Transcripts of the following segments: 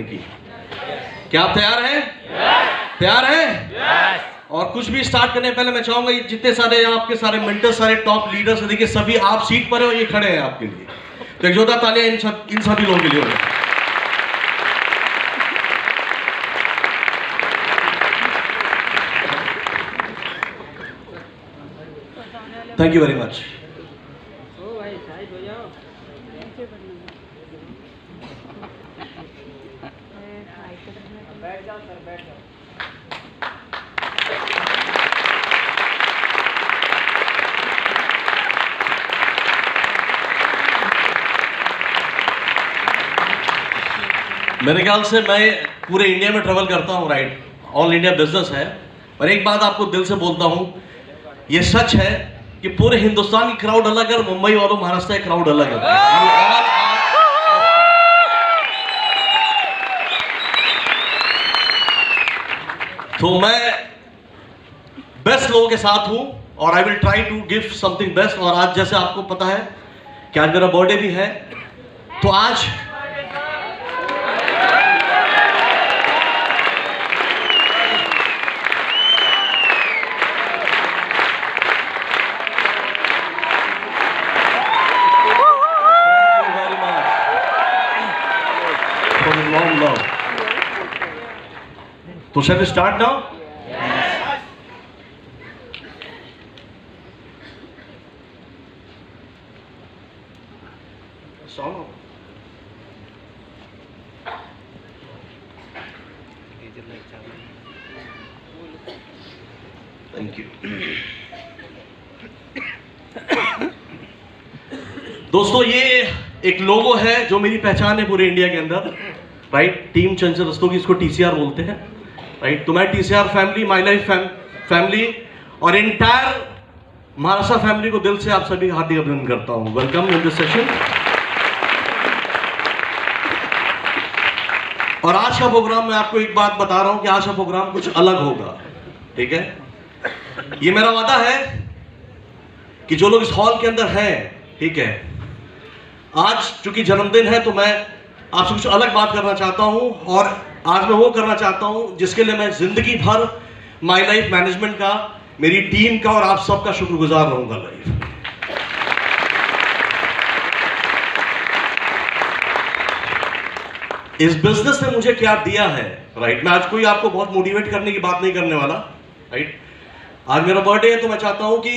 की। क्या आप तैयार हैं? तैयार हैं? और कुछ भी स्टार्ट करने पहले मैं चाहूंगा ये जितने सारे आपके सारे मेंटर, सारे टॉप लीडर्स देखिए, सभी आप सीट पर हो, ये खड़े हैं आपके लिए, तो एक जोरदार तालियां इन सभी लोगों के लिए हो जाए। Thank you very much. मेरे ख्याल से मैं पूरे इंडिया में ट्रेवल करता हूँ, राइट, ऑल इंडिया बिजनेस है, और एक बात आपको दिल से बोलता हूँ, ये सच है कि पूरे हिंदुस्तान की क्राउड अलग है और मुंबई और महाराष्ट्र की क्राउड अलग है। तो मैं बेस्ट लोगों के साथ हूं और I will try to give something best. और आज जैसे आपको पता है कि आज मेरा बर्थडे भी है, तो आज तो shall we start now? Song. Thank you. दोस्तों, ये एक लोगो है जो मेरी पहचान है पूरे इंडिया के अंदर, राइट। टीम चंचल रस्तोगी, इसको टीसीआर बोलते हैं, राइट। तो मैं TCR family, my life family और एंटायर महाराष्ट्र फैमिली को दिल से आप सभी हार्दिक अभिनंदन करता हूं। Welcome in this session. और आज का प्रोग्राम, मैं आपको एक बात बता रहा हूं कि आज का प्रोग्राम कुछ अलग होगा, ठीक है। ये मेरा वादा है कि जो लोग इस हॉल के अंदर हैं, ठीक है, आज चूंकि जन्मदिन है तो मैं आपसे कुछ अलग बात करना चाहता हूं, और आज मैं वो करना चाहता हूं जिसके लिए मैं जिंदगी भर माई लाइफ मैनेजमेंट का, मेरी टीम का और आप सबका शुक्रगुजार रहूंगा लाइफ। इस बिजनेस ने मुझे क्या दिया है, राइट। मैं आज कोई आपको बहुत मोटिवेट करने की बात नहीं करने वाला, राइट। आज मेरा बर्थडे है तो मैं चाहता हूं कि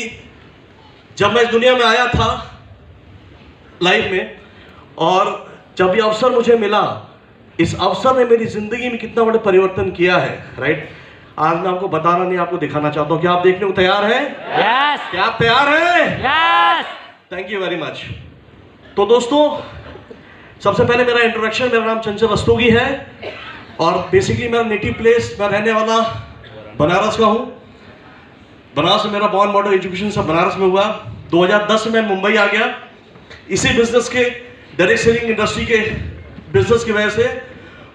जब मैं इस दुनिया में आया था लाइफ में, और जब ये अवसर मुझे मिला, इस अवसर ने मेरी जिंदगी में कितना बड़ा परिवर्तन किया है, राइट। आज मैं आपको बताना नहीं, आपको दिखाना चाहता हूं। क्या आप देखने को तैयार हैं? यस। क्या आप तैयार हैं? Yes. Thank you very much. तो दोस्तों, सबसे पहले मेरा इंट्रोडक्शन, मेरा नाम चंचल रस्तोगी है और बेसिकली मेरा नेटिव प्लेस, मैं रहने वाला बनारस का हूं। बनारस में मेरा बॉर्न मॉडल एजुकेशन सब बनारस में हुआ। 2010 में मुंबई आ गया, इसी बिजनेस के, डायरेक्ट सेलिंग इंडस्ट्री के बिजनेस की वजह से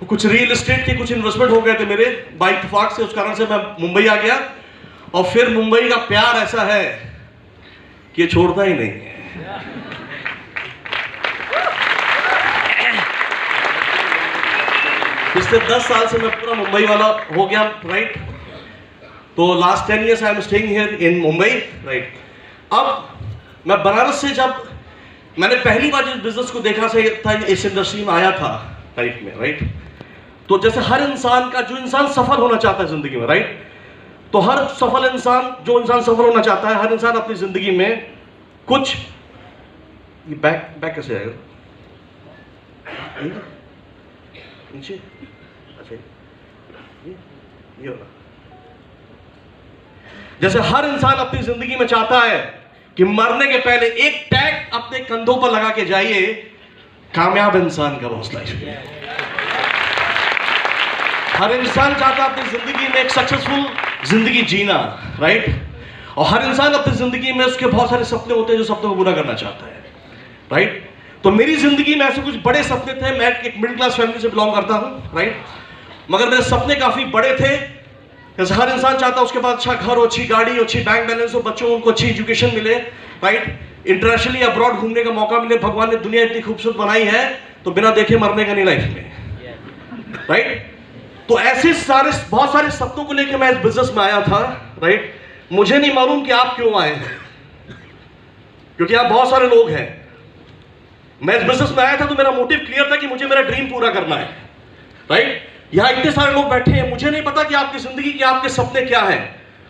कुछ रियल एस्टेट के कुछ इन्वेस्टमेंट हो गए थे मेरे बाइक इत्तेफाक से, उस कारण से मैं मुंबई आ गया। और फिर मुंबई का प्यार ऐसा है कि ये छोड़ता ही नहीं है। पिछले 10 साल से मैं पूरा मुंबई वाला हो गया, राइट। तो last 10 years I am staying here in Mumbai, right. अब मैं बनारस से, जब मैंने पहली बार जिस बिजनेस को देखा था, इस इंडस्ट्री में आया था लाइफ में, राइट। तो जैसे हर इंसान का, जो इंसान सफल होना चाहता है जिंदगी में, राइट, तो हर सफल इंसान, जो इंसान सफल होना चाहता है, हर इंसान अपनी जिंदगी में कुछ, ये बैक कैसे आएगा नीचे, अच्छा ये होगा। जैसे हर इंसान अपनी जिंदगी में चाहता है कि मरने के पहले एक टैग अपने कंधों पर लगा के जाइए, कामयाब इंसान का हौसला है। हर इंसान चाहता है अपनी जिंदगी में एक सक्सेसफुल जिंदगी जीना, राइट। और हर इंसान अपनी जिंदगी में, उसके बहुत सारे सपने होते हैं जो सपनों को पूरा करना चाहता है, राइट। तो मेरी जिंदगी में ऐसे कुछ बड़े सपने थे। मैं एक मिडिल क्लास फैमिली से बिलोंग करता हूं, राइट, मगर मेरे सपने काफी बड़े थे। जैसे हर इंसान चाहता है उसके पास अच्छा घर हो, अच्छी गाड़ी हो, अच्छी बैंक बैलेंस हो, बच्चों को अच्छी एजुकेशन मिले, राइट, इंटरनेशनली अब्रॉड घूमने का मौका मिले। भगवान ने दुनिया इतनी खूबसूरत बनाई है, तो बिना देखे मरने का नहीं लाइफ में। राइट? तो ऐसे बहुत सारे सपनों को लेकर मैं इस बिजनेस में आया था, राइट? मुझे नहीं मालूम कि आप क्यों आए हैं, क्योंकि आप बहुत सारे लोग हैं। मैं इस बिजनेस में आया था तो मेरा मोटिव क्लियर था कि मुझे मेरा ड्रीम पूरा करना है, राइट? यहां इतने सारे लोग बैठे हैं, मुझे नहीं पता कि आपकी जिंदगी के आपके सपने क्या हैं,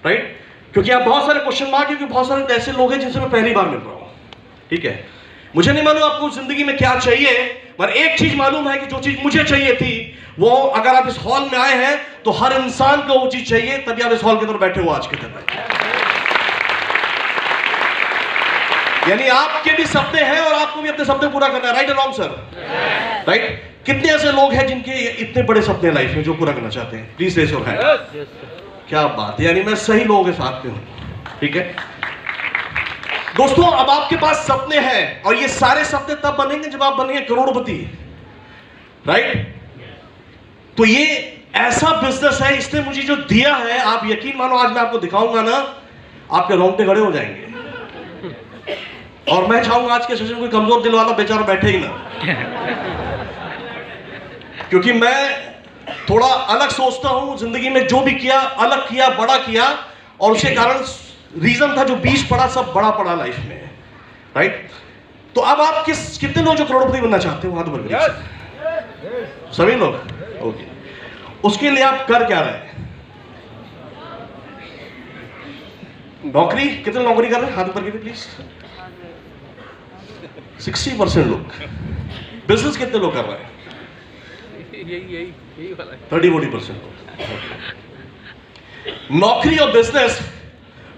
राइट? क्योंकि आप बहुत सारे क्वेश्चन मार्क, क्योंकि बहुत सारे ऐसे लोग हैं जिनसे मैं पहली बार मिल रहा हूं, ठीक है? मुझे नहीं मालूम आपको जिंदगी में क्या चाहिए, पर एक चीज मालूम है कि जो चीज मुझे चाहिए थी वो, अगर आप इस हॉल में आए हैं तो हर इंसान को वो चीज चाहिए, तभी आप इस हॉल के अंदर बैठे हो आज के दिन में। यानी आपके भी सपने हैं और आपको भी अपने सपने पूरा करना है, राइट और रॉन्ग सर? राइट? कितने ऐसे लोग हैं जिनके इतने बड़े सपने लाइफ में जो पूरा करना चाहते हैं? Please raise your hand. क्या बात है, यानी मैं सही लोगों के साथ में हूं, ठीक है? दोस्तों, अब आपके पास सपने हैं और ये सारे सपने तब बनेंगे जब आप बनेंगे करोड़पति, राइट? तो ये ऐसा बिजनेस है, इसने मुझे जो दिया है, आप यकीन मानो, आज मैं आपको दिखाऊंगा ना, आपके रोंगटे खड़े हो जाएंगे। और मैं चाहूंगा आज के सेशन कोई कमजोर दिल वाला बेचारा बैठे ही ना, क्योंकि मैं थोड़ा अलग सोचता हूं जिंदगी में। जो भी किया, अलग किया, बड़ा किया, और उसके कारण रीजन था जो बीच पड़ा, सब बड़ा पड़ा लाइफ में, राइट? तो अब आप कितने लोग जो करोड़पति बनना चाहते हो? हाथ बढ़ गए सभी लोग, ओके। उसके लिए आप कर क्या रहे हैं? नौकरी, कितने नौकरी कर रहे हैं? हाथ ऊपर कीजिए प्लीज। 60% लोग। बिजनेस कितने लोग कर रहे हैं? यही वाला 30-40% लोग। नौकरी और बिजनेस,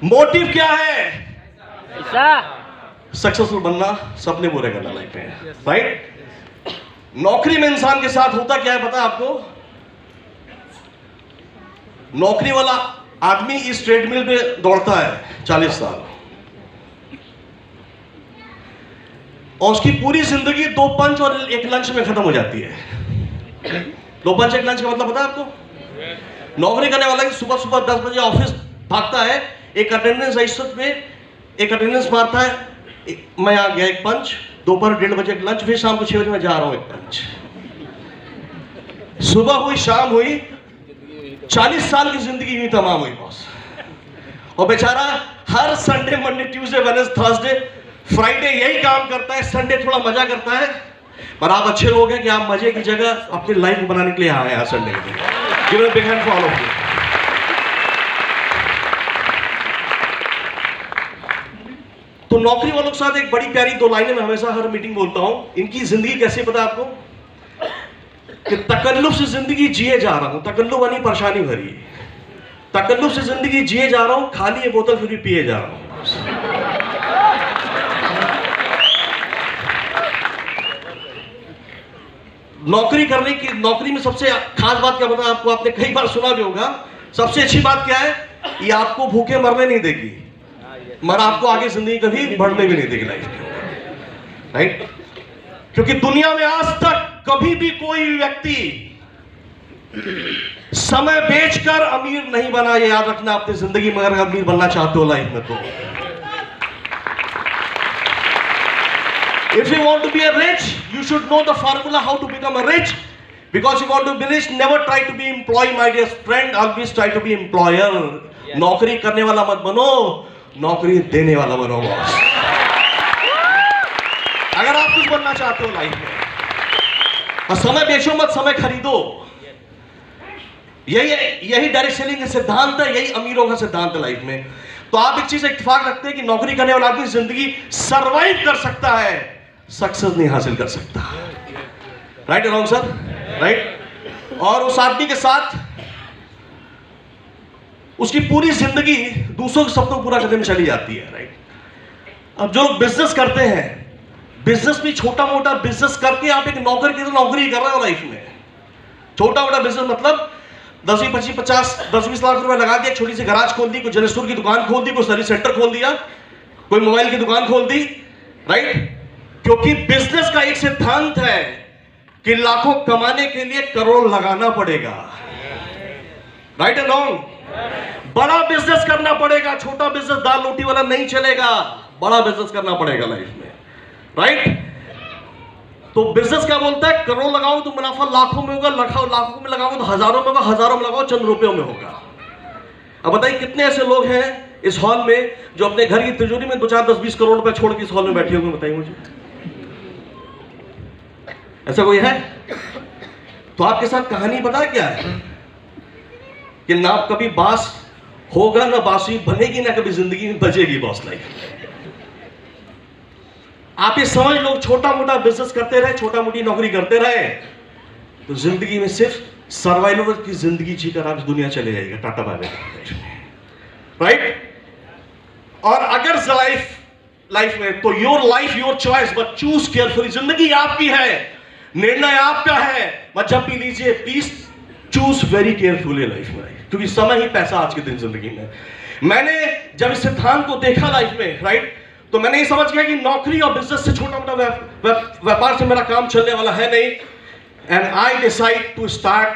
मोटिव क्या है? सक्सेसफुल बनना, सपने पूरे करना लाइफ में, राइट? नौकरी में इंसान के साथ होता क्या है पता है आपको? नौकरी वाला आदमी इस ट्रेडमिल पे दौड़ता है 40 साल, और उसकी पूरी जिंदगी 2 पंच और 1 लंच में खत्म हो जाती है। 2 पंच 1 लंच का मतलब पता है आपको? नौकरी करने वाला सुबह सुबह 10 बजे ऑफिस भागता है, एक अटेंडेंस रजिस्टर पे एक अटेंडेंस मारता है, मैं आ गया 1 पंच, दोपहर 1:30 बजे 1 लंच, फिर शाम को 6 बजे मैं जा रहा हूं 1 पंच। सुबह हुई, शाम हुई, 40 साल की जिंदगी हुई, तमाम हुई बॉस। और बेचारा हर Sunday, Monday, Tuesday, Wednesday, Thursday, Friday यही काम करता है, संडे थोड़ा मजा करता है। पर आप अच्छे लोग हैं कि आप मजे की जगह अपनी लाइफ बनाने के लिए आए हैं संडे के दिन। Give a big hand for all of you. तो नौकरी वालों के साथ एक बड़ी प्यारी 2 लाइनें मैं हमेशा हर मीटिंग बोलता हूं। इनकी जिंदगी कैसे पता है आपको? कि तकल्लुफ से जिंदगी जिए जा रहा हूं, तकल्लुफ यानी परेशानी भरी, तकल्लुफ से जिंदगी जिए जा रहा हूं, खाली ये बोतल फिर भी पिए जा रहा हूं। नौकरी में सबसे खास बात क्या पता आपको? आपने कई बार सुना भी होगा, सबसे अच्छी बात क्या है? ये आपको भूखे मरने नहीं देगी, मगर आपको आगे जिंदगी कभी बढ़ने भी नहीं देगी लाइफ में, राइट? क्योंकि दुनिया में आज तक कभी भी कोई व्यक्ति समय बेचकर अमीर नहीं बना, ये याद रखना अपनी जिंदगी में। अगर अमीर बनना चाहते हो लाइफ में तो if you want to be a rich, you should know the formula how to become a rich. Because you want to be rich, never try to be employee, my dear friend. Always try to be employer. नौकरी करने वाला मत बनो, नौकरी देने वाला बनो boss. अगर आप कुछ बनना चाहते हो लाइफ में, और समय बेचो मत, समय खरीदो। यही डायरेक्ट सेलिंग का सिद्धांत है, यही अमीरों का सिद्धांत है लाइफ में। तो आप एक चीज इत्तेफाक रखते हैं कि नौकरी करने वाला आदमी जिंदगी सरवाइव कर सकता है, सक्सेस नहीं हासिल कर सकता, राइट रॉन्ग सर? राइट? और उस आदमी के साथ उसकी पूरी जिंदगी दूसरों के सपनों को पूरा करने में चली जाती है, राइट? अब जो लोग बिजनेस करते हैं, बिजनेस भी छोटा मोटा बिजनेस करके आप एक नौकर की तो नौकरी कर रहे हो लाइफ में। छोटा मोटा बिजनेस मतलब 10, 25, 50, 10-20 लाख रुपए लगा के एक छोटी सी गराज खोल दी, कोई जनरल स्टोर की दुकान खोल दी, कोई सर्विस सेंटर खोल दिया, कोई मोबाइल की दुकान खोल दी, राइट? क्योंकि बिजनेस का एक सिद्धांत है कि लाखों कमाने के लिए करोड़ लगाना पड़ेगा, राइट एंड रॉन्ग? बड़ा बिजनेस करना पड़ेगा, छोटा बिजनेस दाल रोटी वाला नहीं चलेगा, बड़ा बिजनेस करना पड़ेगा लाइफ में, राइट? तो बिजनेस क्या बोलता है, करोड़ लगाओ तो मुनाफा लाखों में होगा, लाखों में लगाओ तो हजारों में होगा, हजारों में लगाओ चंद रुपयों में होगा। अब बताइए कितने ऐसे लोग हैं इस हॉल में जो अपने घर की तिजोरी में 2, 4, 10, 20 करोड़ रुपए छोड़ के इस हॉल में बैठे होंगे? बताइए मुझे, ऐसा कोई है? तो आपके साथ कहानी पता क्या है कि ना कभी बास होगा ना बांसुरी बनेगी, ना कभी जिंदगी में बजेगी बॉस लाइफ। आप ये समझ लो, छोटा मोटा बिजनेस करते रहे, छोटा मोटी नौकरी करते रहे, तो जिंदगी में सिर्फ सर्वाइवल की जिंदगी जीकर आप दुनिया चले जाएगा, टाटा बाय बाय, राइट? और अगर लाइफ में तो your life your choice, but choose carefully. जिंदगी आपकी है, निर्णय आपका है, मत जब भी लीजिए please choose very carefully life में, क्योंकि समय ही पैसा आज के दिन जिंदगी में। मैंने जब इस सिद्धांत को देखा लाइफ में, राइट, तो मैंने ये समझ गया कि नौकरी और बिजनेस से, छोटा मोटा व्यापार से मेरा काम चलने वाला है नहीं। And I decide to start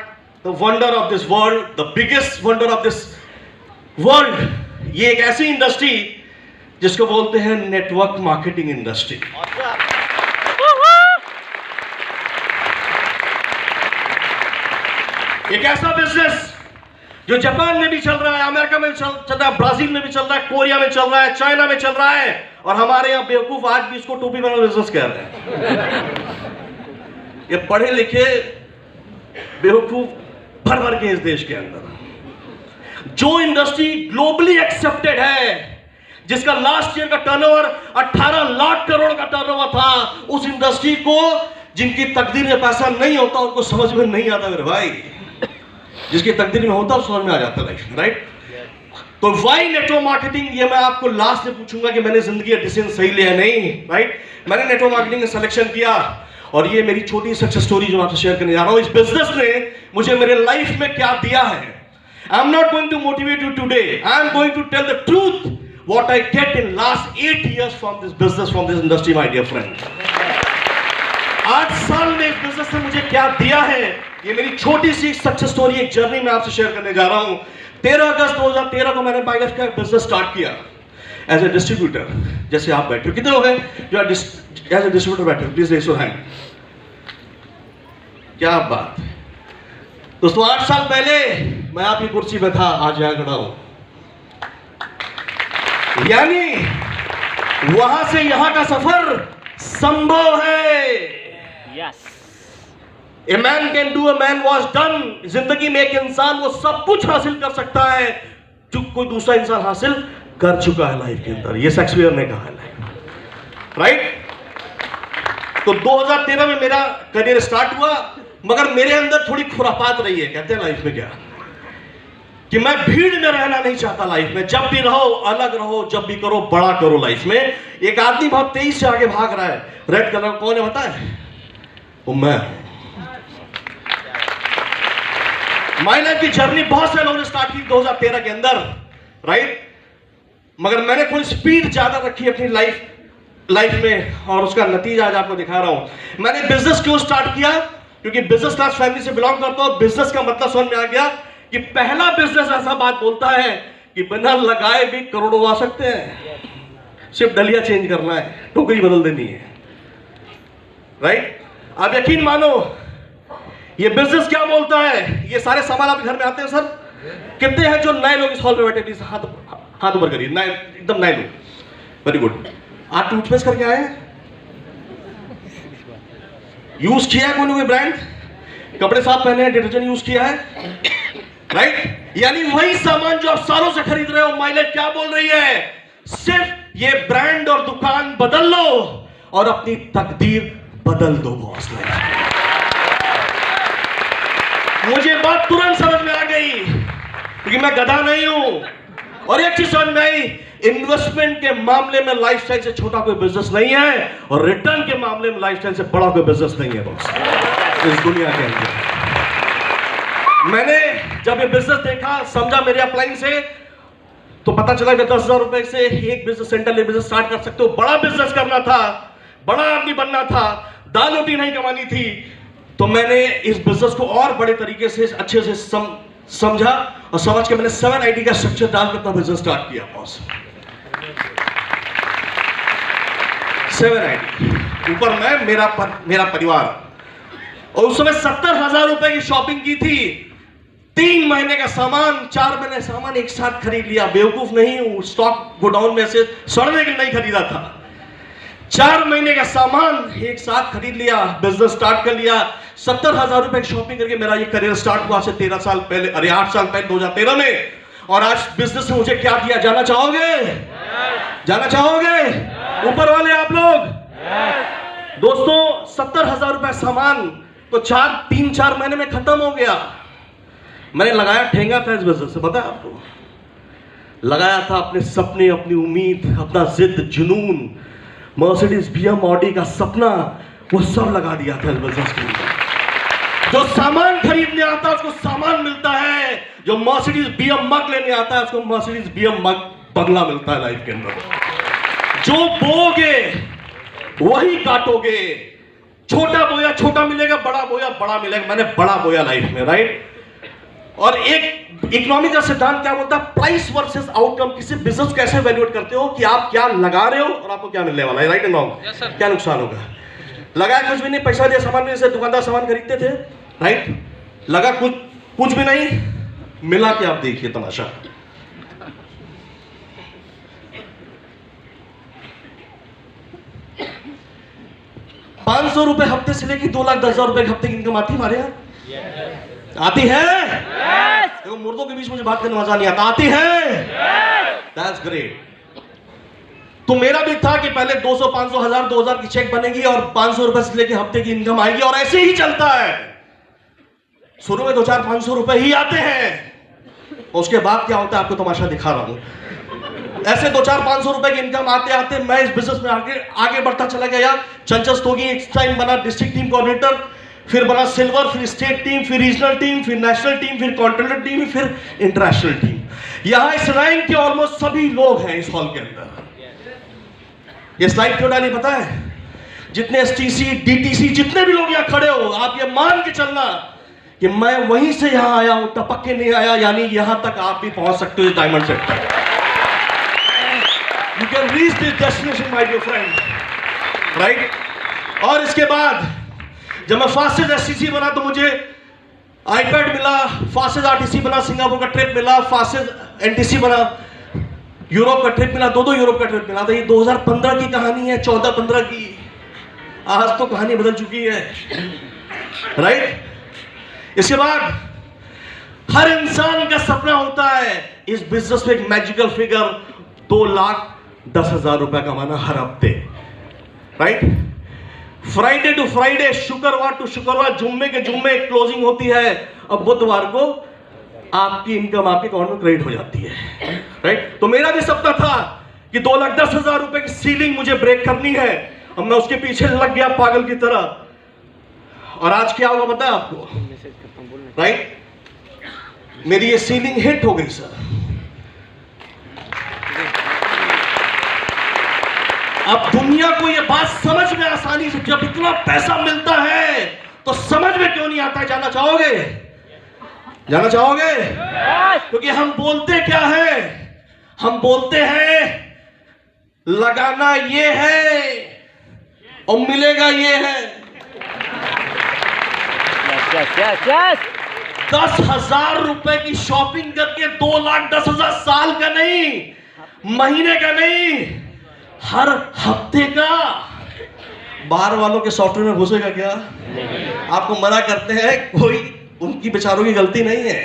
the wonder of this world, the biggest wonder of this world. ये एक ऐसी इंडस्ट्री जिसको बोलते हैं नेटवर्क मार्केटिंग इंडस्ट्री। एक ऐसा बिजनेस जो जापान में भी चल रहा है, अमेरिका में चल रहा है, ब्राजील में भी चल रहा है, कोरिया में चल रहा है, चाइना में चल रहा है, और हमारे यहां बेवकूफ आज भी इसको टोपी बना बिजनेस कह रहे हैं। ये पढ़े लिखे बेवकूफ भर भर के इस देश के अंदर, जो इंडस्ट्री ग्लोबली एक्सेप्टेड है, जिसका लास्ट ईयर का टर्नओवर 18 लाख करोड़ का टर्नओवर था, उस इंडस्ट्री को जिनकी तकदीर में पैसा नहीं होता उनको समझ में नहीं आता मेरे भाई, जिसकी तकदीर में होता समझ में आ जाता लाइफ में, राइट? तो वाई नेटवर्क मार्केटिंग, ये मैं आपको लास्ट में पूछूंगा कि मैंने जिंदगी का डिसीजन सही लिया नहीं, राइट? मैंने नेटवर्क मार्केटिंग का सिलेक्शन किया, और ये मेरी छोटी सक्सेस स्टोरी जो आपसे शेयर करने जा रहा हूं। इस बिजनेस ने मुझे मेरे लाइफ में क्या दिया है। I am not going to motivate you today, I am going to tell the truth what I get in last 8 years from this business, from this industry, my dear friend. 8 साल में इस business ने मुझे क्या दिया है, ये मेरी छोटी सी सक्सेस स्टोरी, एक जर्नी में आपसे शेयर करने जा रहा हूं। 13 अगस्त 2013 को मैंने बाइक का बिजनेस स्टार्ट किया एज ए डिस्ट्रीब्यूटर। जैसे आप बैठे हो, कितने लोग हैं जो एज ए डिस्ट्रीब्यूटर बैठे हो? Please raise your hand. क्या बात है दोस्तों, 8 साल पहले मैं आपकी कुर्सी पे था, आज यहां खड़ा हूं। यानी वहां से यहां का सफर संभव है। Yes, A man can do, a man was done। जिंदगी में एक इंसान वो सब कुछ हासिल कर सकता है जो कोई दूसरा इंसान हासिल कर चुका है लाइफ के अंदर। ये शेक्सपियर ने कहा है, राइट? तो 2013 में मेरा करियर स्टार्ट हुआ, मगर मेरे अंदर थोड़ी खुरापात रही है। कहते हैं लाइफ में क्या, कि मैं भीड़ में रहना नहीं चाहता लाइफ में। जब भी रहो अलग रहो, जब भी करो बड़ा करो लाइफ में। एक आदमी बहुत तेज से आगे भाग रहा है, रेड कलर, कौन है पता है? वो मैं। माय लाइफ की जर्नी बहुत से लोगों ने स्टार्ट की 2013 के अंदर, राइट? मगर मैंने थोड़ी स्पीड ज्यादा रखी अपनी लाइफ में, और उसका नतीजा आज आपको दिखा रहा हूं। मैंने बिजनेस क्यों स्टार्ट किया? क्योंकि बिजनेस क्लास फैमिली से बिलोंग करता हूं। बिजनेस का मतलब समझ में आ गया कि पहला बिजनेस ऐसा बात बोलता है कि बिना लगाए भी करोड़ों आ सकते हैं, सिर्फ डलिया चेंज करना है, टोकरी बदल देनी है, राइट? आप यकीन मानो, ये बिजनेस क्या बोलता है। ये सारे सवाल आपके घर में आते हैं सर? कितने हैं जो नए लोग इस हॉल में बैठे? प्लीज हाथ ऊपर करिए, नए, एकदम नए लोग। Very good. आप टूथपेस्ट करके आए? यूज किया है कोई ब्रांड? कपड़े साफ पहने हैं, डिटर्जेंट यूज किया है, राइट? यानी वही सामान जो आप सालों से खरीद रहे हो, माइलेज क्या बोल रही है? सिर्फ ये ब्रांड और दुकान बदल लो और अपनी तकदीर बदल दो बॉस। मुझे बात तुरंत समझ में आ गई, क्योंकि मैं गधा नहीं हूं। और एक चीज समझ में आई, इन्वेस्टमेंट के मामले में लाइफस्टाइल से छोटा कोई बिजनेस नहीं है, और रिटर्न के मामले में लाइफस्टाइल से बड़ा कोई बिजनेस नहीं है बॉस इस दुनिया के अंदर। मैंने जब ये बिजनेस देखा, समझा मेरे अपलाइन से, तो पता चला कि 10,000 रुपए से एक बिजनेस सेंटर बिजनेस स्टार्ट कर सकते हो। बड़ा बिजनेस करना था, बड़ा आदमी बनना था, दाल रोटी नहीं कमानी थी। तो मैंने इस बिजनेस को और बड़े तरीके से अच्छे से समझा, और समझ के मैंने 7ID का स्ट्रक्चर डालकर अपना बिजनेस स्टार्ट किया बॉस। 7ID ऊपर मैं, मेरा परिवार। और उस समय 70,000 रुपए की शॉपिंग की थी। 3 महीने का सामान, 4 महीने सामान एक साथ खरीद लिया। बेवकूफ नहीं हूं, स्टॉक गोडाउन में से सड़ने के लिए नहीं खरीदा था। 4 महीने का सामान एक साथ खरीद लिया, बिजनेस स्टार्ट कर लिया। 70,000 रुपए की शॉपिंग करके मेरा ये करियर स्टार्ट हुआ से 13 साल पहले, अरे 8 साल पहले 2013 में। और आज बिजनेस में मुझे क्या दिया, जाना चाहोगे? जाना चाहोगे? ऊपर वाले आप लोग। दोस्तों 70,000 रुपए सामान तो 3-4 महीने में खत्म हो गया। मैंने लगाया ठेंगा था इस बिजनेस से, पता है आपको? लगाया था अपने सपने, अपनी उम्मीद, अपना जिद, जुनून, मर्सिडीज, बीएम, ऑडी का सपना, वो सब लगा दिया था इस बिजनेस के अंदर। जो सामान खरीदने आता है उसको सामान मिलता है, जो मर्सिडीज बीएम मग लेने आता है उसको मर्सिडीज बीएम मग बंगला मिलता है लाइफ के अंदर। जो बोगे वही काटोगे। छोटा बोया छोटा मिलेगा, बड़ा बोया बड़ा मिलेगा। मैंने बड़ा बोया लाइफ में, राइट? और एक इकोनॉमिक का सिद्धांत क्या बोलता है? Price versus outcome. किसी बिजनेस कैसे वैल्यूएट करते हो कि आप क्या लगा रहे हो और आपको क्या मिलने वाला है, राइट एंड रॉन्ग? क्या नुकसान होगा? लगाया कुछ भी नहीं, पैसा दिया सामान, जैसे दुकानदार सामान खरीदते थे, राइट? लगा कुछ भी नहीं, मिला कि आप देखिए तमाशा। ₹500 हफ्ते से लेकर 2,10,000 रुपए हफ्ते की इनकम आती है हमारे यहाँ? आती है? देखो मुर्दों के बीच मुझे बात करने मजा नहीं आता। आती है? That's great. तो मेरा भी था कि पहले 200, 500, 1000, 2000 की चेक बनेगी और 500 रुपए से लेकर हफ्ते की इनकम आएगी, और ऐसे ही चलता है। शुरू में 200-500 रुपए ही आते हैं, उसके बाद क्या होता है आपको तमाशा दिखा रहा हूं। ऐसे 200-500 रुपए की इनकम आते आते मैं इस बिजनेस में आगे बढ़ता चला गया। चंचल रस्तोगी एक टाइम बना डिस्ट्रिक्ट टीम कोऑर्डिनेटर, फिर बना सिल्वर, फिर स्टेट टीम, फिर रीजनल टीम, फिर नेशनल टीम, फिर कॉन्टिनेंटल टीम, फिर इंटरनेशनल टीम। यहां इस रैंक के ऑलमोस्ट सभी लोग हैं इस हॉल के अंदर। ये स्लाइड क्यों डाली पता है? जितने एसटीसी, डीटीसी, जितने भी लोग यहां खड़े हो, आप ये मान के चलना कि मैं वहीं से यहां आया हूं, टपक के नहीं आया। यानी यहां तक आप भी पहुंच सकते हो diamond sector. You can reach this destination my dear friend, right? और इसके बाद जब मैं फास्टेस्ट एसटीसी बना तो मुझे आईपैड मिला, फास्टेस्ट आरटीसी बना, सिंगापुर का ट्रिप मिला, फास्टेस्ट एनटीसी बना, यूरोप का ट्रिप मिला, 2 यूरोप का ट्रिप मिला था। ये 2015 की कहानी है, 14-15 की। आज तो कहानी बदल चुकी है, राइट? इसके बाद हर इंसान का सपना होता है इस बिजनेस में एक मैजिकल फिगर 2,10,000 रुपए कमाना हर हफ्ते, राइट? फ्राइडे टू फ्राइडे, शुक्रवार टू शुक्रवार, जुम्मे के जुम्मे क्लोजिंग होती है, अब बुधवार को आपकी इनकम आपके अकाउंट में क्रेडिट हो जाती है, राइट? तो मेरा भी सपना था कि 2,10,000 रुपए की सीलिंग मुझे ब्रेक करनी है, और मैं उसके पीछे लग गया पागल की तरह। और आज क्या होगा पता है आपको, राइट? मेरी ये सीलिंग हिट हो गई सर। अब दुनिया को ये बात समझ में आसानी से, जब इतना पैसा मिलता है तो समझ में क्यों नहीं आता? जाना चाहोगे? जाना चाहोगे? क्योंकि हम बोलते क्या है? हम बोलते हैं लगाना ये है और मिलेगा ये है। 10,000 रुपए की शॉपिंग करके 2,10,000 साल का नहीं, महीने का नहीं, हर हफ्ते का। बाहर वालों के सॉफ्टवेयर में घुसेगा क्या? आपको मना करते हैं, कोई उनकी बेचारों की गलती नहीं है।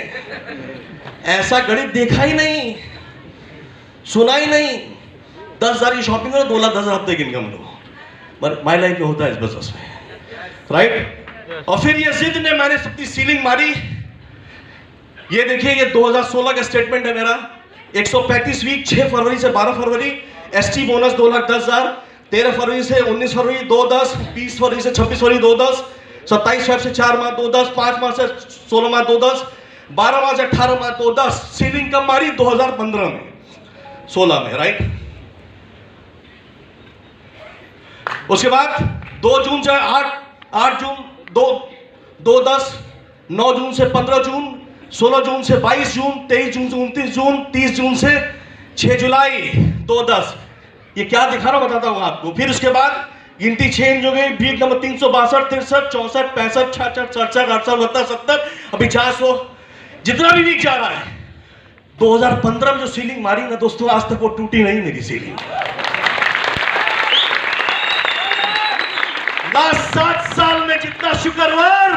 ऐसा गणित देखा ही नहीं, सुना ही नहीं। 10,000 की शॉपिंग करो, 2,10,000 हफ्ते की इनकम लो। माई लाइफ में होता है इस बिजनेस में, राइट? और फिर ये जिद ने मैंने सबकी सीलिंग मारी। ये देखिए, ये 2016 का स्टेटमेंट है मेरा। 135 वीक, 6 फरवरी से 12 फरवरी, एसटी बोनस 2,10,000, 13 फरवरी से 19 फरवरी 2,10, 20 फरवरी से 26 फरवरी 2,10, 27 फरवरी से 4 माह 2,10, 5 माह से 16 माह 2,10, 12 माह से 18 माह 2,10। सीलिंग कब मारी? 2015 में, 16 में, राइट? उसके बाद 2 जून से 8 जून 2,10, 9 जून से 15 जून, 16 जून से 22 जून, 23 जून से 29 जून, 30 जून से 6 जुलाई 2,10। ये क्या दिखा रहा हूं बताता हूं आपको। फिर उसके बाद गिनती चेंज हो गई, भीख नंबर 362, 63, 64, 65, 66, 67, 68, 70, अभी 400, जितना भी वीक जा रहा है। 2015 में जो सीलिंग मारी ना दोस्तों, आज तक वो टूटी नहीं मेरी सीलिंग। लास्ट 7 साल में जितना शुक्रवार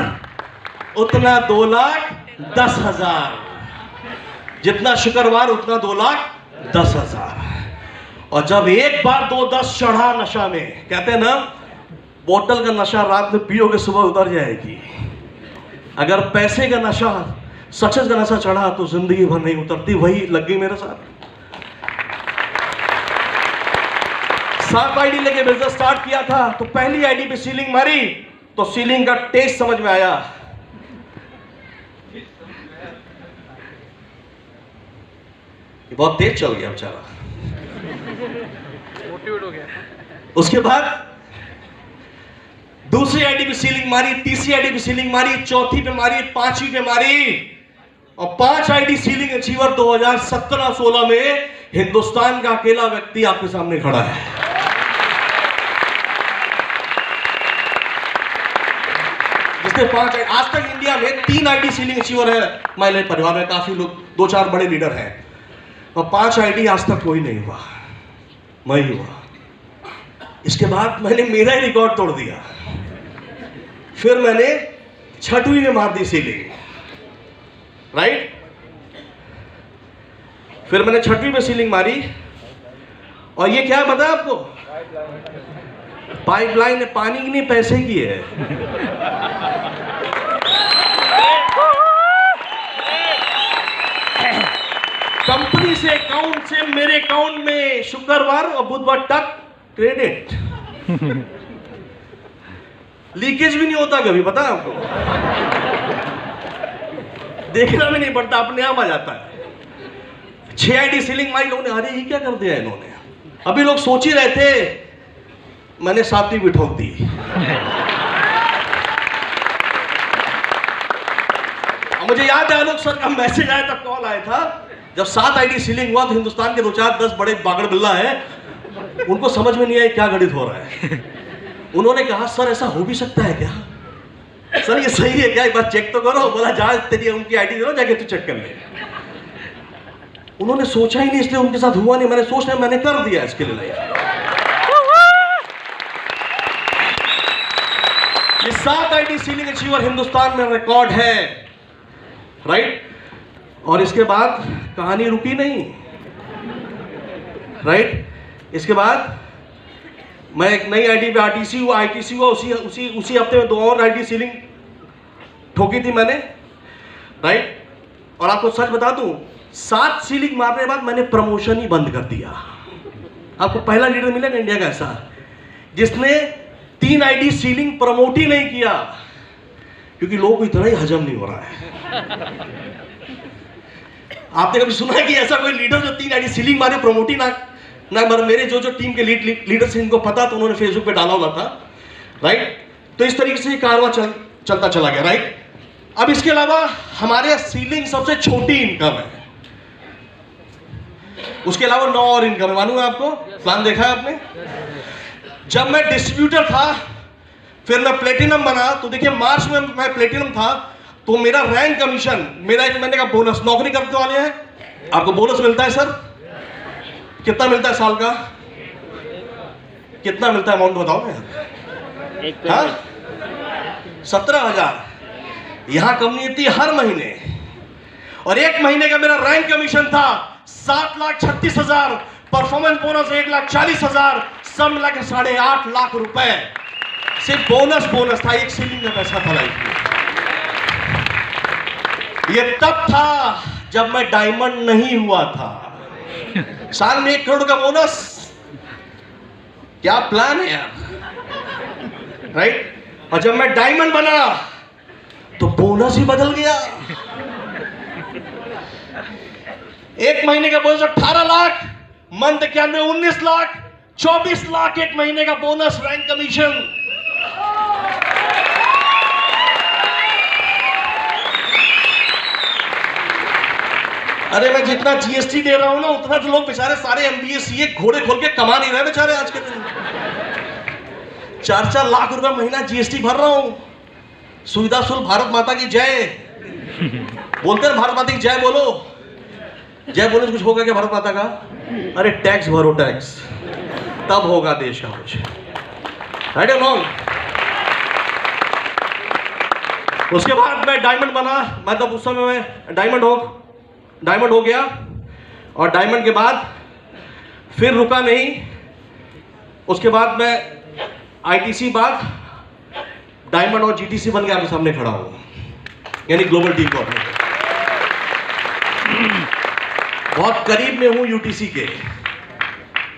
उतना 2,10,000, जितना शुक्रवार उतना 2,10,000। और जब एक बार 2,10 चढ़ा नशा में, कहते हैं ना बोतल का नशा रात में पियोगे सुबह उतर जाएगी, अगर पैसे का नशा, सक्सेस का नशा चढ़ा तो जिंदगी भर नहीं उतरती। वही लग गई मेरे साथ। 7 आईडी लेके बिजनेस स्टार्ट किया था, तो पहली आईडी पे सीलिंग मारी तो सीलिंग का टेस्ट समझ में आया। ये बहुत तेज चल गया बेचारा, मोटिवेट हो गया। उसके बाद दूसरी आईडी पे सीलिंग मारी, तीसरी आईडी पे सीलिंग मारी, चौथी पे मारी, पांचवी पे मारी, और 5 आईडी सीलिंग अचीवर 2017-16 में हिंदुस्तान का अकेला व्यक्ति आपके सामने खड़ा है। जिसने 5 आज तक इंडिया में 3 आईडी सीलिंग अचीवर है। मेरे परिवार में काफी लोग, 2-4 बड़े लीडर हैं, और 5 आईडी आज तक कोई नहीं हुआ, मैं ही हुआ। इसके बाद मैंने मेरा ही रिकॉर्ड तोड़ दिया। फिर मैंने 6वीं में मार दी सीलिंग, राइट। फिर मैंने 6वीं में सीलिंग मारी, और ये क्या पता आपको, पाइपलाइन है, पानी की नहीं पैसे की है। कंपनी से, अकाउंट से मेरे अकाउंट में शुक्रवार और बुधवार तक क्रेडिट, लीकेज भी नहीं होता कभी, पता है आपको, देखना भी नहीं पड़ता, अपने आप आ जाता है। 6 आईडी सीलिंग मारी लोगों ने, अरे ये क्या कर दिया इन्होंने। अभी लोग सोच ही रहे थे, मैंने 7वीं भी ठोक दी। मुझे याद है आलोक सर का मैसेज आया था, कॉल आया था, जब 7 आईडी सीलिंग हुआ तो हिंदुस्तान के 2-4-10 बड़े बागड़ बिल्ला है, उनको समझ में नहीं आया क्या गणित हो रहा है। उन्होंने कहा सर ऐसा हो भी सकता है क्या, सर ये सही है क्या, एक बार चेक तो करो। बोला जा तेरी उनकी आईडी दे दो, जाके तू चेक कर ले। उन्होंने सोचा ही नहीं, इसलिए उनके साथ हुआ नहीं। मैंने सोचा मैंने कर दिया इसके लिए। ये 7 आईडी सीलिंग अचीवर हिंदुस्तान में रिकॉर्ड है, राइट। और इसके बाद कहानी रुकी नहीं, राइट। इसके बाद मैं एक नई आईडी पे आरटीसी हुआ, आईटीसी हुआ, उसी हफ्ते में 2 और आईडी सीलिंग ठोकी थी मैंने, राइट। और आपको सच बता दूं, 7 सीलिंग मारने के बाद मैंने प्रमोशन ही बंद कर दिया। आपको पहला लीडर मिलेगा इंडिया का ऐसा जिसने 3 आईडी सीलिंग प्रमोट ही नहीं किया, क्योंकि लोगों को इतना ही हजम नहीं हो रहा है। आपने कभी सुना है कि ऐसा कोई लीडर जो 3 आईडी सीलिंग मारे प्रमोट ही ना मेरे जो टीम के लीडर्स इनको पता, तो उन्होंने फेसबुक पे डाला हुआ था, राइट। तो इस तरीके से कारवा चलता चला गया, राइट। अब इसके अलावा हमारे सीलिंग सबसे छोटी इनकम है, उसके अलावा 9 और इनकम है। मालूम है आपको, प्लान देखा है आपने। जब मैं डिस्ट्रीब्यूटर था, फिर मैं प्लेटिनम बना, तो देखिए मार्च में मैं प्लेटिनम था, तो मेरा रैंक कमीशन, मेरा एक महीने का बोनस, नौकरी करने वाले हैं आपको बोनस मिलता है सर, कितना मिलता है साल का, कितना मिलता है, अमाउंट बताओ ना। हाँ 17,000 यहां कंपनी थी हर महीने, और 1 महीने का मेरा रैंक कमीशन था 7,36,000, परफॉर्मेंस बोनस 1,40,000, सब मिला के 8.5 लाख रुपए सिर्फ बोनस था। एक सीलिंग का पैसा था लाइफ में। ये तब था जब मैं डायमंड नहीं हुआ था। साल में 1 करोड़ का बोनस, क्या प्लान है यार, राइट। और जब मैं डायमंड बना तो बोनस ही बदल गया। 1 महीने का बोनस 18 लाख, मंथ के अंदर 19 लाख, 24 लाख 1 महीने का बोनस, रैंक कमीशन। अरे मैं जितना जीएसटी दे रहा हूं ना, उतना तो लोग बेचारे सारे एमबीए सीए घोड़े खोल के कमा नहीं रहे बेचारे आज के दिन। 4-4 लाख रुपए महीना जीएसटी भर रहा हूं, सुविधा शुल्क। भारत माता की जय बोलते हैं, भारत माता की जय बोलो। जय बोलने से कुछ होगा क्या भारत माता का? अरे टैक्स भरो, टैक्स, तब होगा देश का कुछ। राइट और रॉन्ग? उसके बाद मैं डायमंड बना, मतलब उस समय मैं डायमंड हो गया, और डायमंड के बाद फिर रुका नहीं। उसके बाद मैं आईटीसी बाद डायमंड और जीटीसी बन के आपके सामने खड़ा हूं, यानी ग्लोबल टी कॉर्पोरेट। बहुत करीब में हूं यूटीसी के।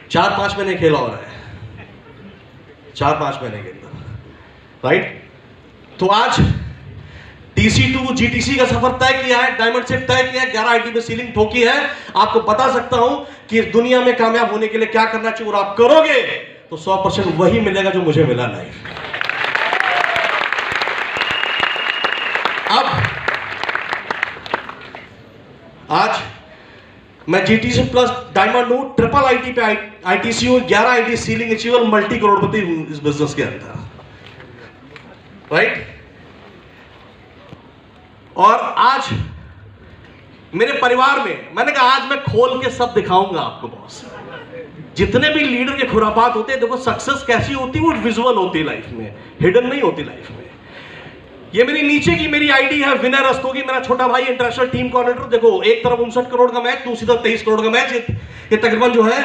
4-5 महीने खेला हो रहा है, 4-5 महीने के अंदर। राइट? तो आज TC2 GTC का सफर तय किया है, डायमंड से तय किया है, 11 आईटी में सीलिंग ठोकी है। आपको बता सकता हूं कि इस दुनिया में कामयाब होने के लिए क्या करना चाहिए, और आप करोगे तो 100% वही मिलेगा जो मुझे मिला लाइफ। अब आज मैं जीटीसी प्लस डायमंड हूं, ट्रिपल आईटी पे आईटीसी हूं, 11 आईटी सीलिंग अचीवर, मल्टी करोड़पति हूं इस बिजनेस के अंदर। राइट? और आज मेरे परिवार में मैंने कहा आज मैं खोल के सब दिखाऊंगा आपको बॉस। जितने भी लीडर के खुरापात होते हैं, देखो सक्सेस कैसी होती है, वो विजुअल होती है लाइफ में, हिडन नहीं होती लाइफ में। ये मेरी नीचे की मेरी आईडी है विनय रस्तोगी, मेरा छोटा भाई इंटरनेशनल टीम कोऑर्डिनेटर। देखो एक तरफ 59 करोड़ का मैच, दूसरी तरफ 23 करोड़ का मैच। ये तकरीबन जो है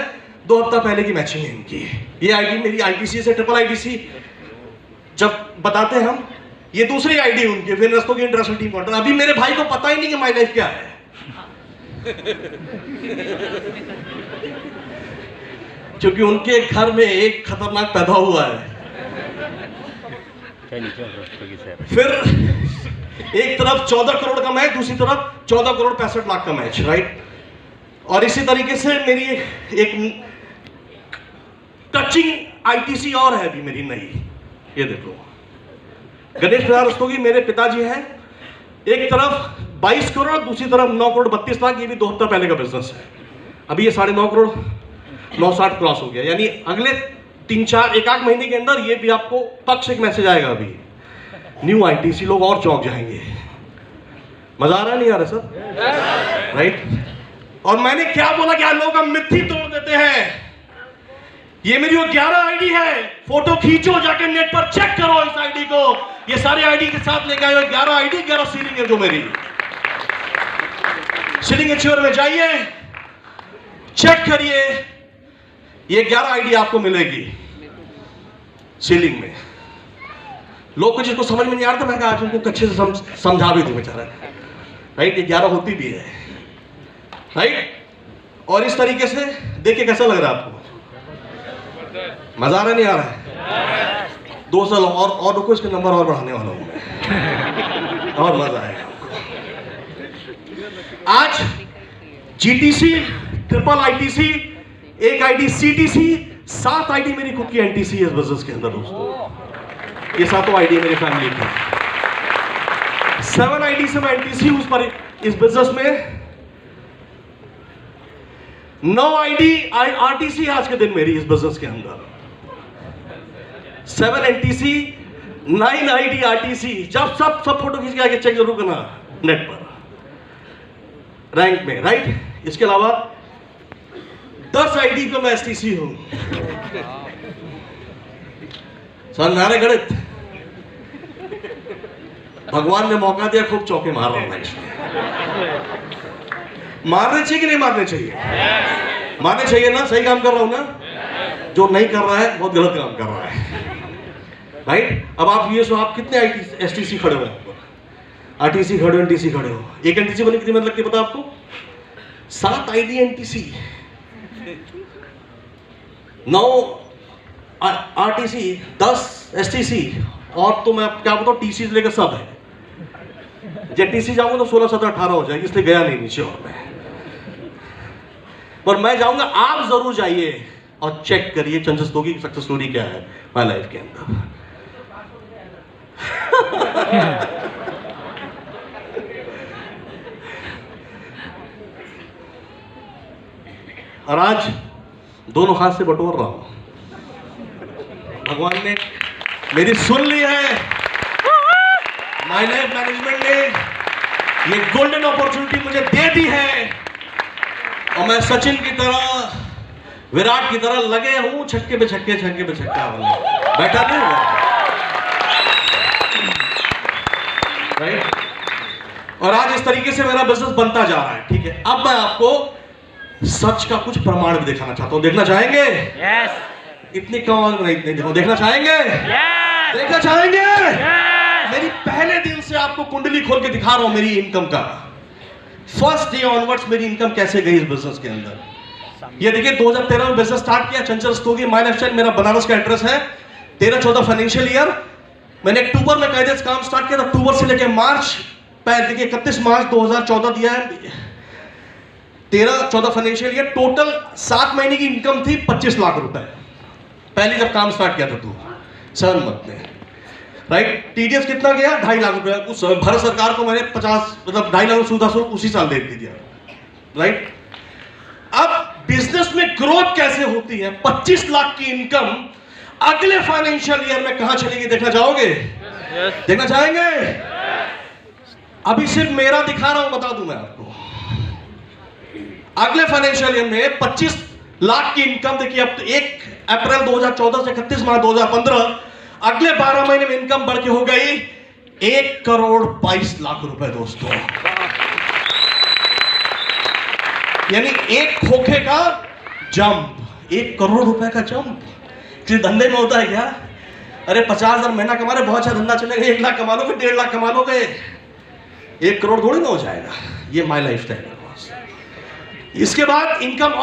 2 हफ्ता पहले की मैचिंग है इनकी। ये आईडी मेरी आईटीसी से ट्रिपल आईटीसी जब बताते हैं हम, ये दूसरी आईडी उनकी विनय रस्तोगी इंटरनेशनल टीम कोऑर्डिनेटर। अभी मेरे भाई को पता ही नहीं कि माई लाइफ क्या है क्योंकि उनके घर में एक खतरनाक पैदा हुआ है। फिर एक तरफ 14 करोड़ का मैच, दूसरी तरफ 14 करोड़ 65 लाख का मैच। राइट? और इसी तरीके से मेरी एक टचिंग आईटीसी और है अभी मेरी नई, ये देखो गणेश प्रसाद रस्तोगी मेरे पिताजी हैं। एक तरफ 22 करोड़, दूसरी तरफ 9 करोड़ 32 लाख। ये भी 2 हफ्ता पहले का बिजनेस है। अभी ये 9.5 करोड़ 960 क्रॉस हो गया, यानी अगले 3-4 एक महीने के अंदर ये भी आपको पक्ष एक मैसेज आएगा। अभी न्यू आईटीसी लोग और चौंक जाएंगे। मजा आ रहा है नहीं आ रहा सर? राइट? और मैंने क्या बोला कि लोग हम मिथ्या तोड़ देते हैं। ये मेरी वो 11 आईडी है, फोटो खींचो जाके नेट पर चेक करो इस आईडी को। ये सारे आईडी के साथ लेके आए 11 आईडी 11 सीलिंग है जो मेरी सीलिंग अचीवर में जाइए, चेक करिए, ये 11 आईडी आपको मिलेगी सीलिंग में। लोग को जिसको समझ में नहीं आ रहा था, मैं कहा आज उनको अच्छे से समझा भी दूं बेचारा। राइट? ये 11 होती भी है। राइट? और इस तरीके से देखिए कैसा लग रहा है आपको? मजा आ रहा नहीं आ रहा है? 2 साल और रुको, इसके नंबर और बढ़ाने वाला हूं मैं, और मजा आएगा आपको। आज जीटीसी, ट्रिपल आईटीसी, एक आईडी सीटीसी, 7 आईडी मेरी खुद की एनटीसी है इस बिजनेस के अंदर दोस्तों। ये 7 आईडी मेरी फैमिली की। 7 आईडी से मैं एनटीसी उस पर इस बिजनेस में। 9 आईडी आरटीसी आज के दिन मेरी इस बिजनेस के अंदर। 7 एनटीसी, 9 आईडी आरटीसी। जब सब फोटो खींच के आके चेक जरूर करना नेट पर रैंक में। राइट? इसके अलावा 10 आईडी को मैं एसटीसी हूं। सर नारे गणित भगवान ने मौका दिया, खूब चौके मार रहा हूं मैं इसमें। मारने चाहिए कि नहीं मारने चाहिए? मारने चाहिए ना? सही काम कर रहा हूं ना? जो नहीं कर रहा है बहुत गलत काम कर रहा है। राइट? अब आप ये सो आप कितने आईटी एसटीसी खड़े हो? आरटीसी खड़े हो, एनटीसी खड़े हो। एक एनटीसी बनी कितनी मेहनत लगती है पता आपको? 7 आईडी एनटीसी, 9 आरटीसी, 10 एसटीसी, और तो मैं क्या बताऊं टीसी लेकर सब है। जब टीसी जाऊंगा तो 16, 17, 18 हो जाएगी, इसलिए गया नहीं नीचे। और पर मैं जाऊंगा, आप जरूर जाइए और चेक करिए चंचल रस्तोगी की सक्सेस स्टोरी क्या है माय लाइफ के अंदर। और आज दोनों हाथ से बटोर रहा हूं। भगवान ने मेरी सुन ली है। माय लाइफ मैनेजमेंट ने ये गोल्डन अपॉर्चुनिटी मुझे दे दी है और मैं सचिन की तरह, विराट की तरह लगे हूं छक्के पे छक्के बैठा नहीं हुआ, राइट। और आज इस तरीके से मेरा बिजनेस बनता जा रहा है, ठीक है। अब मैं आपको सच का कुछ प्रमाण भी दिखाना चाहता हूं। देखना चाहेंगे? यस। इतनी कमाल नहीं देखना चाहेंगे? यस। देखना चाहेंगे? यस। मेरी पहले दिन से आपको कुंडली खोल के दिखा रहा हूं मेरी इनकम का। फर्स्ट डे ऑनवर्ड्स मेरी इनकम कैसे गई इस बिजनेस के अंदर। ये देखिए 2013 में बिजनेस स्टार्ट किया, चंचल रस्तोगी, माय लाइफस्टाइल, मेरा बनारस का एड्रेस है। 13-14 फाइनेंशियल ईयर मैंने अक्टूबर में कायदे से काम स्टार्ट किया था। अक्टूबर से लेकर मार्च, देखिए 31 मार्च 2014 दिया है। 13-14 फाइनेंशियल ईयर, टोटल 7 महीने की इनकम थी 25 लाख रुपए पहले जब काम स्टार्ट किया था तो 7 मंथ में, राइट। टीडीएस कितना गया? 2.5 लाख रुपए। उस भारत सरकार को मैंने 50 मतलब 2.5 लाख सुविधा शुल्क उसी साल दे दिया, राइट। अब बिजनेस में ग्रोथ कैसे होती है? 25 लाख की इनकम अगले फाइनेंशियल ईयर में कहां चलेगी? देखना चाहोगे? देखना चाहेंगे? अभी सिर्फ मेरा दिखा रहा हूं, बता दूं मैं आपको। अगले फाइनेंशियल ईयर में 25 लाख की इनकम देखिए, अब 1 अप्रैल 2014 से 31 मार्च 2015, अगले 12 महीने में इनकम बढ़ के हो गई 1,22 रुपए दोस्तों। यानी एक खोखे का जंप, 1 करोड़ रुपए का जंप। किसी धंधे में होता है क्या? अरे 50,000 महीना कमा रहे, बहुत अच्छा धंधा चलेगा, 1 लाख कमा लोगे, 1.5 लाख कमा लोगे, 1 करोड़ थोड़ी ना हो जाएगा। ये माय लाइफस्टाइल है। इसके बाद इनकम